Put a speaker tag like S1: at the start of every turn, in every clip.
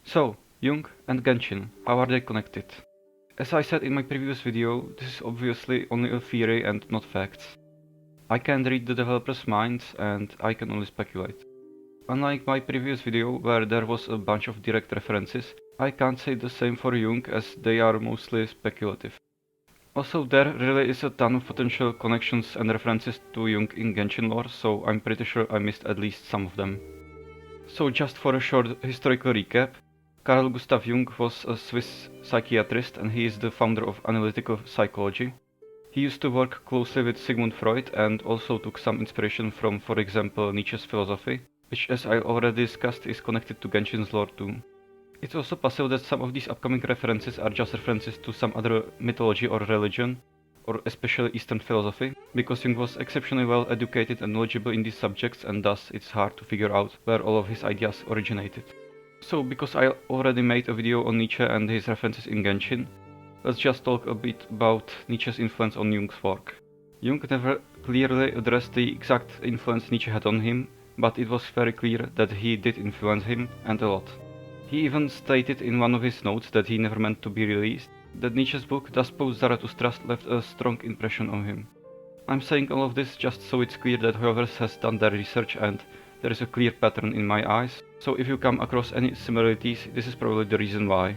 S1: So, Jung and Genshin, how are they connected? As I said in my previous video, this is obviously only a theory and not facts. I can't read the developer's minds and I can only speculate. Unlike my previous video where there was a bunch of direct references, I can't say the same for Jung as they are mostly speculative. Also, there really is a ton of potential connections and references to Jung in Genshin lore, so I'm pretty sure I missed at least some of them. So just for a short historical recap, Carl Gustav Jung was a Swiss psychiatrist and he is the founder of analytical psychology. He used to work closely with Sigmund Freud and also took some inspiration from, for example, Nietzsche's philosophy, which, as I already discussed, is connected to Genshin's lore too. It's also possible that some of these upcoming references are just references to some other mythology or religion, or especially Eastern philosophy, because Jung was exceptionally well educated and knowledgeable in these subjects and thus it's hard to figure out where all of his ideas originated. So, because I already made a video on Nietzsche and his references in Genshin, let's just talk a bit about Nietzsche's influence on Jung's work. Jung never clearly addressed the exact influence Nietzsche had on him, but it was very clear that he did influence him, and a lot. He even stated in one of his notes that he never meant to be released, that Nietzsche's book Das Post Zarathustra left a strong impression on him. I'm saying all of this just so it's clear that whoever has done their research and there is a clear pattern in my eyes, so if you come across any similarities, this is probably the reason why.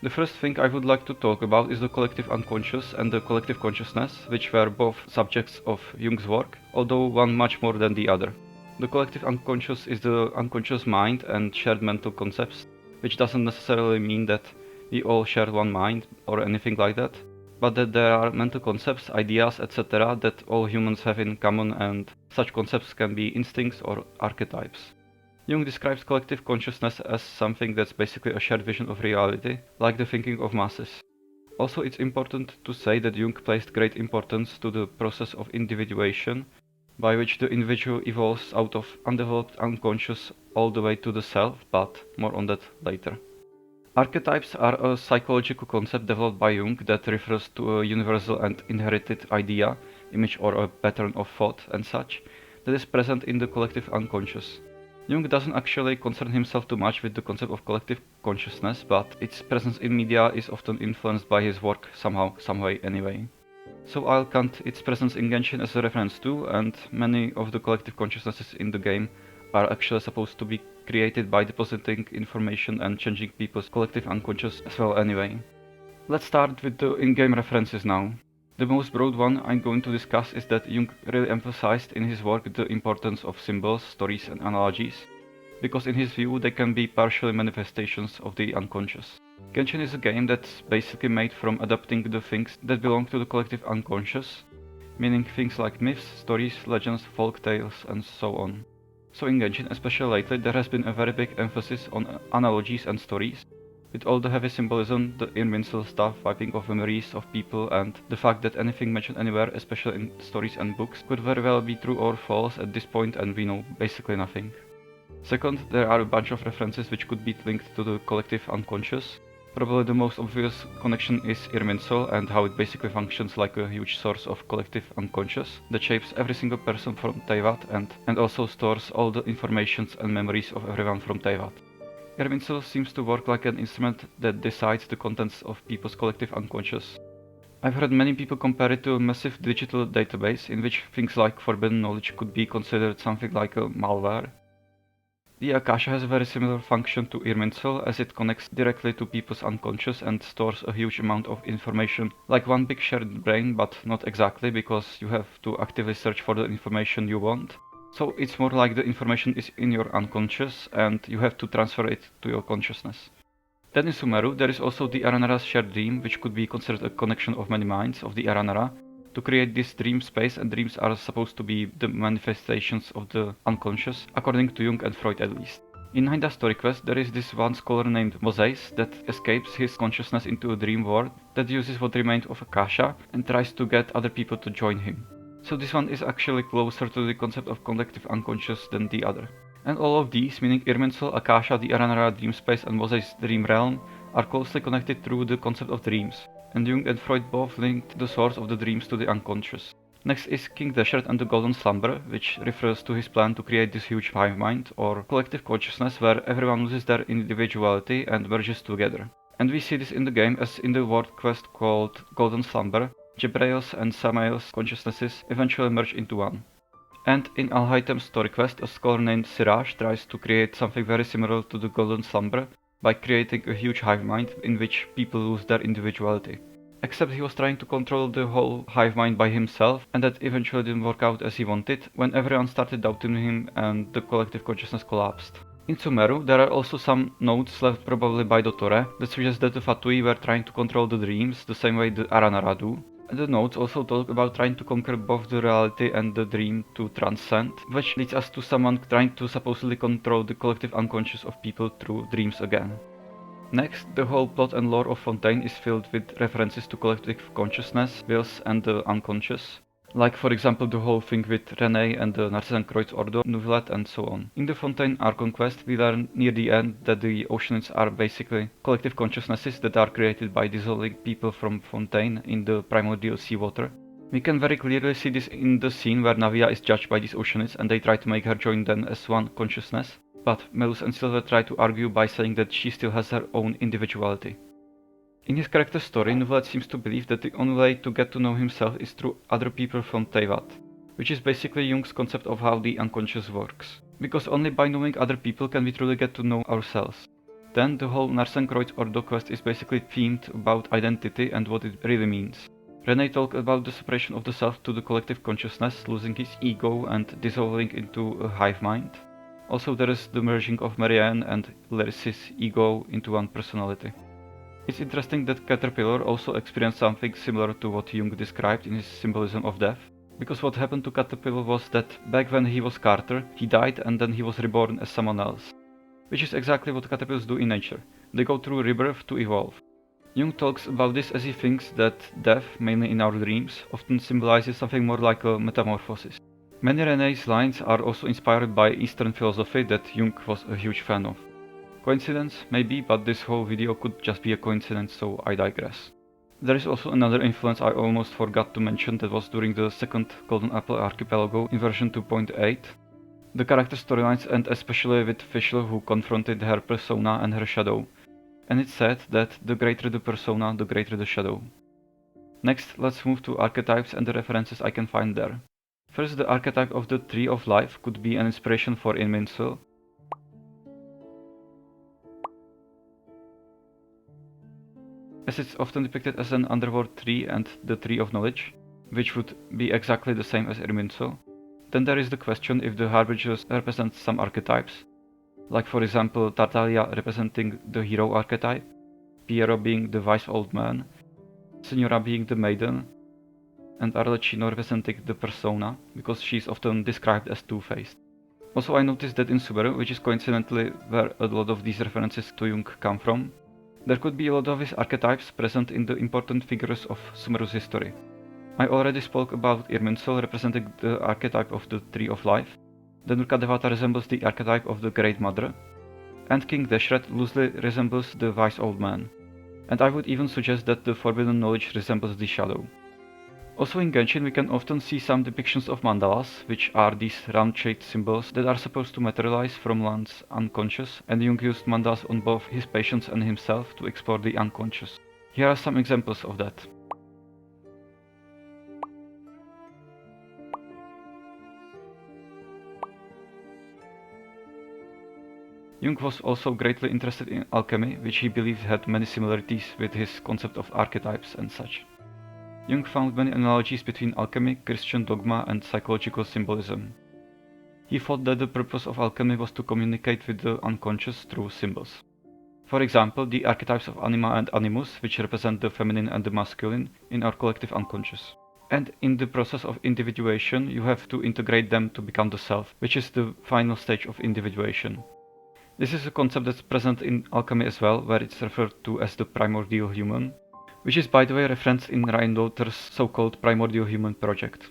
S1: The first thing I would like to talk about is the collective unconscious and the collective consciousness, which were both subjects of Jung's work, although one much more than the other. The collective unconscious is the unconscious mind and shared mental concepts, which doesn't necessarily mean that we all share one mind or anything like that, but that there are mental concepts, ideas, etc. that all humans have in common, and such concepts can be instincts or archetypes. Jung describes collective consciousness as something that's basically a shared vision of reality, like the thinking of masses. Also, it's important to say that Jung placed great importance to the process of individuation, by which the individual evolves out of undeveloped unconscious all the way to the self, but more on that later. Archetypes are a psychological concept developed by Jung that refers to a universal and inherited idea, image or a pattern of thought and such, that is present in the collective unconscious. Jung doesn't actually concern himself too much with the concept of collective consciousness, but its presence in media is often influenced by his work somehow, some way anyway. So I'll count its presence in Genshin as a reference too, and many of the collective consciousnesses in the game are actually supposed to be created by depositing information and changing people's collective unconscious as well anyway. Let's start with the in-game references now. The most broad one I'm going to discuss is that Jung really emphasized in his work the importance of symbols, stories and analogies, because in his view they can be partially manifestations of the unconscious. Genshin is a game that's basically made from adapting the things that belong to the collective unconscious, meaning things like myths, stories, legends, folk tales and so on. So in Genshin, especially lately, there has been a very big emphasis on analogies and stories, with all the heavy symbolism, the invincible stuff, wiping of memories of people, and the fact that anything mentioned anywhere, especially in stories and books, could very well be true or false at this point, and we know basically nothing. Second, there are a bunch of references which could be linked to the collective unconscious. Probably the most obvious connection is Irminsul and how it basically functions like a huge source of collective unconscious that shapes every single person from Teyvat and also stores all the informations and memories of everyone from Teyvat. Irminsul seems to work like an instrument that decides the contents of people's collective unconscious. I've heard many people compare it to a massive digital database in which things like forbidden knowledge could be considered something like a malware. The Akasha has a very similar function to Irminsul as it connects directly to people's unconscious and stores a huge amount of information, like one big shared brain, but not exactly, because you have to actively search for the information you want. So it's more like the information is in your unconscious and you have to transfer it to your consciousness. Then in Sumeru there is also the Aranara's shared dream, which could be considered a connection of many minds of the Aranara to create this dream space, and dreams are supposed to be the manifestations of the unconscious, according to Jung and Freud at least. In Hinda Story Quest there is this one scholar named Moses that escapes his consciousness into a dream world that uses what remained of Akasha and tries to get other people to join him. So this one is actually closer to the concept of collective unconscious than the other. And all of these, meaning Irminsul, Akasha, the Aranara dream space and Moses' dream realm, are closely connected through the concept of dreams. And Jung and Freud both linked the source of the dreams to the unconscious. Next is King Deshret and the Golden Slumber, which refers to his plan to create this huge hive mind, or collective consciousness where everyone loses their individuality and merges together. And we see this in the game as in the world quest called Golden Slumber, Jabrail's and Samael's consciousnesses eventually merge into one. And in Alchemy's story quest, a scholar named Siraj tries to create something very similar to the Golden Slumber by creating a huge hive mind in which people lose their individuality. Except he was trying to control the whole hive mind by himself, and that eventually didn't work out as he wanted when everyone started doubting him and the collective consciousness collapsed. In Sumeru, there are also some notes left probably by Dottore that suggest that the Fatui were trying to control the dreams the same way the Aranara do. And the notes also talk about trying to conquer both the reality and the dream to transcend, which leads us to someone trying to supposedly control the collective unconscious of people through dreams again. Next, the whole plot and lore of Fontaine is filled with references to collective consciousness, wills and the unconscious. Like for example the whole thing with René and the Narzissenkreuz Ordo, Nuevilette and so on. In the Fontaine Archon quest we learn near the end that the oceans are basically collective consciousnesses that are created by dissolving people from Fontaine in the primordial seawater. We can very clearly see this in the scene where Navia is judged by these oceanids and they try to make her join them as one consciousness. But Melus and Silver try to argue by saying that she still has her own individuality. In his character's story, Nuevilette seems to believe that the only way to get to know himself is through other people from Teyvat, which is basically Jung's concept of how the unconscious works. Because only by knowing other people can we truly get to know ourselves. Then the whole Narzissenkreuz Ordo quest is basically themed about identity and what it really means. René talked about the separation of the self to the collective consciousness, losing his ego and dissolving into a hive mind. Also there is the merging of Marianne and Laris's ego into one personality. It's interesting that Caterpillar also experienced something similar to what Jung described in his Symbolism of Death, because what happened to Caterpillar was that back when he was Carter, he died and then he was reborn as someone else. Which is exactly what caterpillars do in nature. They go through rebirth to evolve. Jung talks about this as he thinks that death, mainly in our dreams, often symbolizes something more like a metamorphosis. Many René's lines are also inspired by Eastern philosophy that Jung was a huge fan of. Coincidence? Maybe, but this whole video could just be a coincidence, so I digress. There is also another influence I almost forgot to mention that was during the second Golden Apple Archipelago in version 2.8. The character storylines end especially with Fischl who confronted her persona and her shadow. And it's said that the greater the persona, the greater the shadow. Next, let's move to archetypes and the references I can find there. First, the archetype of the Tree of Life could be an inspiration for Irminsul, as it's often depicted as an underworld tree and the Tree of Knowledge, which would be exactly the same as Irminsul. Then there is the question if the Harbingers represent some archetypes, like for example Tartaglia representing the hero archetype, Piero being the wise old man, Signora being the maiden, and Arlecchino representing the persona, because she is often described as two-faced. Also I noticed that in Sumeru, which is coincidentally where a lot of these references to Jung come from, there could be a lot of his archetypes present in the important figures of Sumeru's history. I already spoke about Irminsul representing the archetype of the Tree of Life, then Nurkadevata resembles the archetype of the Great Mother, and King Deshret loosely resembles the Wise Old Man, and I would even suggest that the Forbidden Knowledge resembles the Shadow. Also in Genshin we can often see some depictions of Mandalas, which are these round-shaped symbols that are supposed to materialize from one's unconscious, and Jung used Mandalas on both his patients and himself to explore the unconscious. Here are some examples of that. Jung was also greatly interested in alchemy, which he believed had many similarities with his concept of archetypes and such. Jung found many analogies between alchemy, Christian dogma and psychological symbolism. He thought that the purpose of alchemy was to communicate with the unconscious through symbols. For example, the archetypes of anima and animus, which represent the feminine and the masculine in our collective unconscious. And in the process of individuation, you have to integrate them to become the self, which is the final stage of individuation. This is a concept that's present in alchemy as well, where it's referred to as the primordial human, which is by the way referenced in Ryan Lauter's so-called primordial human project.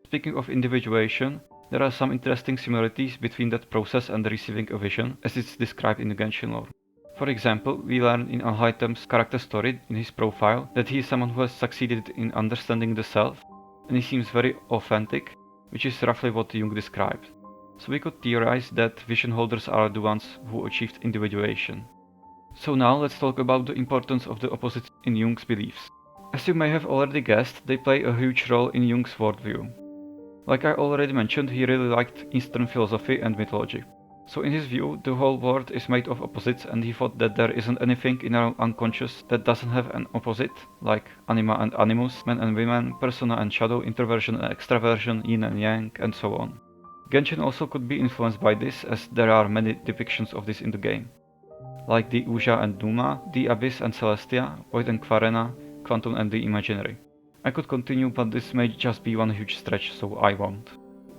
S1: Speaking of individuation, there are some interesting similarities between that process and receiving a vision, as it's described in the Genshin lore. For example, we learn in Alchemy's character story in his profile that he is someone who has succeeded in understanding the self, and he seems very authentic, which is roughly what Jung described. So we could theorize that vision holders are the ones who achieved individuation. So now let's talk about the importance of the opposites in Jung's beliefs. As you may have already guessed, they play a huge role in Jung's worldview. Like I already mentioned, he really liked Eastern philosophy and mythology. So in his view, the whole world is made of opposites, and he thought that there isn't anything in our unconscious that doesn't have an opposite, like anima and animus, men and women, persona and shadow, introversion and extraversion, yin and yang, and so on. Genshin also could be influenced by this, as there are many depictions of this in the game, like the Uja and Numa, the Abyss and Celestia, Void and Quarena, Quantum and the Imaginary. I could continue, but this may just be one huge stretch, so I won't.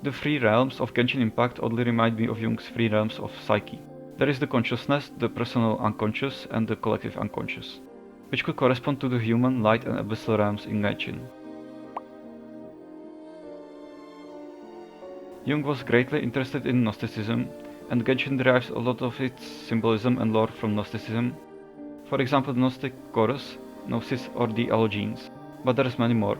S1: The three realms of Genshin Impact oddly remind me of Jung's three realms of psyche. There is the consciousness, the personal unconscious, and the collective unconscious, which could correspond to the human, light, and abyssal realms in Genshin. Jung was greatly interested in Gnosticism, and Genshin derives a lot of its symbolism and lore from Gnosticism. For example, the Gnostic chorus, Gnosis, or the Alchemy, but there's many more.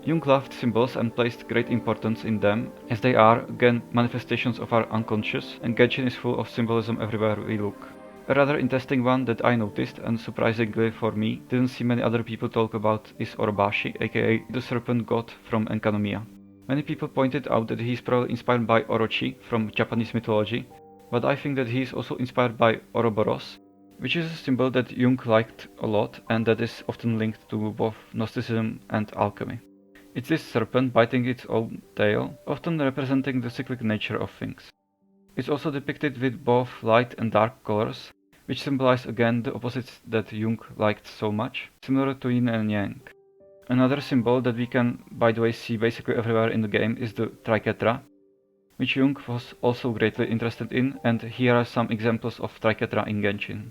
S1: Jung loved symbols and placed great importance in them, as they are, again, manifestations of our unconscious, and Genshin is full of symbolism everywhere we look. A rather interesting one that I noticed, and surprisingly for me, didn't see many other people talk about, is Orobashi, aka the serpent god from Enkanomiya. Many people pointed out that he is probably inspired by Orochi from Japanese mythology, but I think that he is also inspired by Ouroboros, which is a symbol that Jung liked a lot and that is often linked to both Gnosticism and alchemy. It's this serpent biting its own tail, often representing the cyclic nature of things. It's also depicted with both light and dark colors, which symbolize again the opposites that Jung liked so much, similar to yin and yang. Another symbol that we can, by the way, see basically everywhere in the game is the triquetra, which Jung was also greatly interested in, and here are some examples of triquetra in Genshin.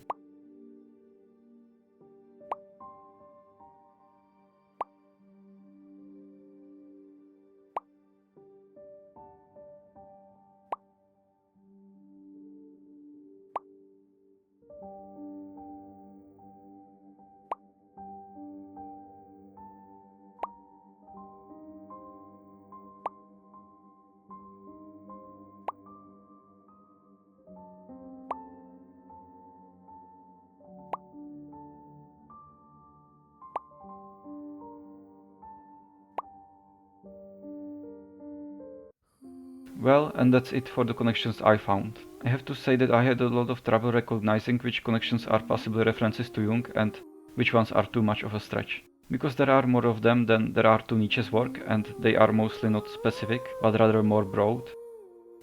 S1: Well, and that's it for the connections I found. I have to say that I had a lot of trouble recognizing which connections are possibly references to Jung and which ones are too much of a stretch. Because there are more of them than there are to Nietzsche's work, and they are mostly not specific, but rather more broad.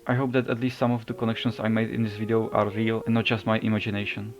S1: I hope that at least some of the connections I made in this video are real and not just my imagination.